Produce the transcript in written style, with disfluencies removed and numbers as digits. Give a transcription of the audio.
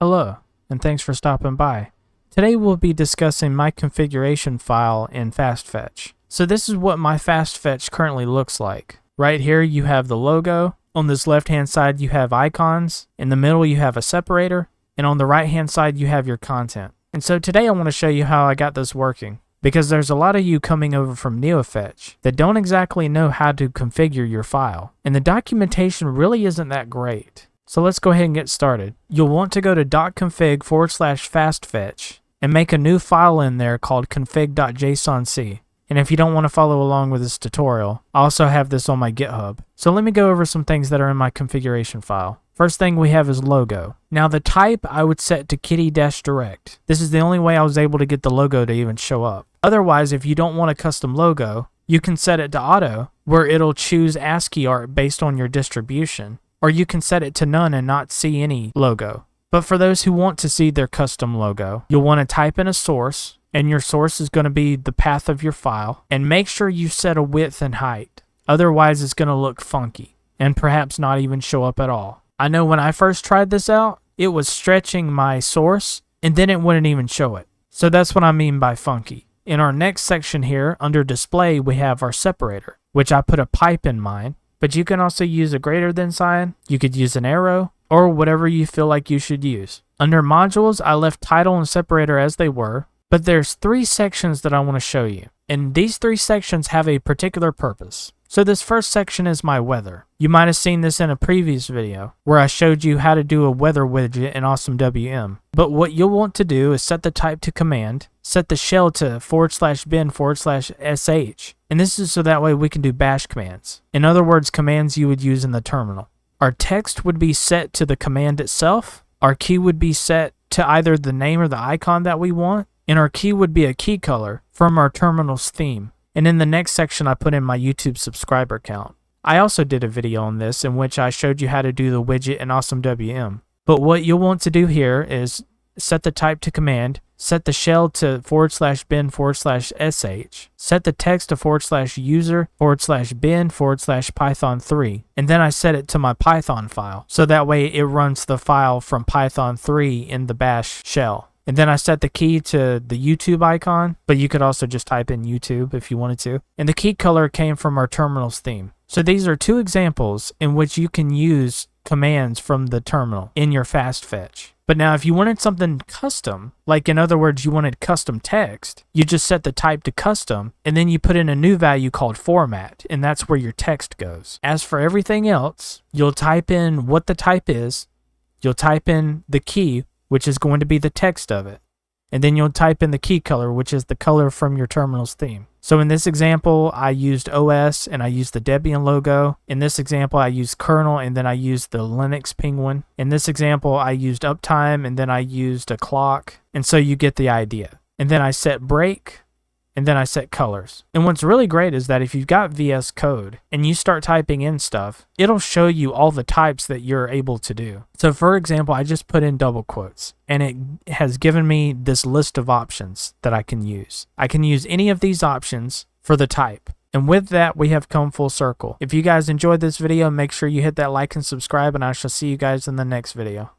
Hello, and thanks for stopping by. Today we'll be discussing my configuration file in Fastfetch. So this is what my Fastfetch currently looks like. Right here you have the logo, on this left hand side you have icons, in the middle you have a separator, and on the right hand side you have your content. And so today I want to show you how I got this working, because there's a lot of you coming over from Neofetch that don't exactly know how to configure your file, and the documentation really isn't that great. So let's go ahead and get started. You'll want to go to .config/fastfetch and make a new file in there called config.jsonc. And if you don't want to follow along with this tutorial, I also have this on my GitHub. So let me go over some things that are in my configuration file. First thing we have is logo. Now the type I would set to kitty-direct. This is the only way I was able to get the logo to even show up. Otherwise, if you don't want a custom logo, you can set it to auto, where it'll choose ASCII art based on your distribution. Or you can set it to none and not see any logo. But for those who want to see their custom logo, you'll want to type in a source, and your source is going to be the path of your file, and make sure you set a width and height. Otherwise it's going to look funky, and perhaps not even show up at all. I know when I first tried this out, it was stretching my source, and then it wouldn't even show it. So that's what I mean by funky. In our next section here, under display, we have our separator, which I put a pipe in mine. But you can also use a greater than sign, you could use an arrow, or whatever you feel like you should use. Under modules, I left title and separator as they were, but there's 3 sections that I want to show you. And these 3 sections have a particular purpose. So this first section is my weather. You might have seen this in a previous video, where I showed you how to do a weather widget in AwesomeWM. But what you'll want to do is set the type to command, set the shell to /bin/sh, and this is so that way we can do bash commands. In other words, commands you would use in the terminal. Our text would be set to the command itself, our key would be set to either the name or the icon that we want, and our key would be a key color from our terminal's theme. And in the next section I put in my YouTube subscriber count. I also did a video on this in which I showed you how to do the widget in AwesomeWM. But what you'll want to do here is set the type to command, set the shell to /bin/sh, set the text to /user/bin/python3, and then I set it to my Python file, so that way it runs the file from Python 3 in the bash shell. And then I set the key to the YouTube icon, but you could also just type in YouTube if you wanted to. And the key color came from our terminal's theme. So these are 2 examples in which you can use commands from the terminal in your Fastfetch. But now if you wanted something custom, like in other words you wanted custom text, you just set the type to custom, and then you put in a new value called format, and that's where your text goes. As for everything else, you'll type in what the type is, you'll type in the key, which is going to be the text of it. And then you'll type in the key color, which is the color from your terminal's theme. So in this example, I used OS and I used the Debian logo. In this example, I used kernel and then I used the Linux penguin. In this example, I used uptime and then I used a clock. And so you get the idea. And then I set break. And then I set colors. And what's really great is that if you've got VS Code and you start typing in stuff, it'll show you all the types that you're able to do. So for example, I just put in double quotes and it has given me this list of options that I can use. I can use any of these options for the type. And with that, we have come full circle. If you guys enjoyed this video, make sure you hit that like and subscribe, and I shall see you guys in the next video.